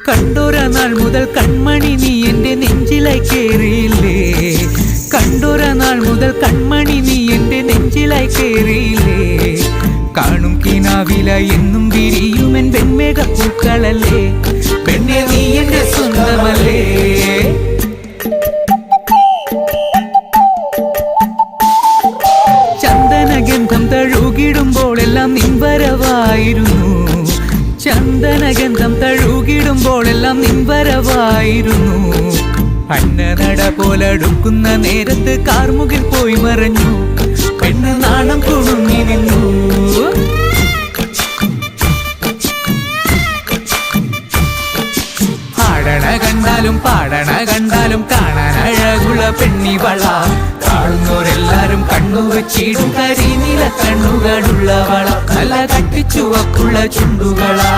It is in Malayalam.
കണ്ടൊര നാൾ മുതൽ കൺമണി നീ എൻ്റെ നെഞ്ചിലായി കേറിയില്ലേ. കണ്ടൊര നാൾ മുതൽ കൺമണി നീ എൻ്റെ നെഞ്ചിലായി കേറിയില്ലേ. കാണും കിനാവില എന്നും വിരിയുമെൻ വെൺമേഘപ്പൂക്കളല്ലേ. പെണ്ണെ നീ എൻ്റെ സ്വന്തമല്ലേ. ചന്ദനഗന്ധം തഴുകിടുമ്പോൾ എല്ലാം നിൻവരവായിരുന്നു. ചന്ദനഗന്ധം തഴുകിടുമ്പോൾ എല്ലാം നിൻവരവായിരുന്നു. അന്നനട പോലടുക്കുന്ന നേരത്ത് കാർമുകിൽ പോയി മറഞ്ഞു. പെണ്ണ് നാണം കുണുങ്ങി നിന്നു. ആടണ കണ്ടാലും പാടണ കണ്ടാലും കാണാൻ അഴകുള്ള പെണ്ണിവള. കാണുന്നോരെല്ലാരും കണ്ണു വെച്ചിടും കരിനീല കണ്ണുകളുള്ളവള. നല്ല കട്ടിച്ചുവക്കുള്ള ചുണ്ടുകളാ.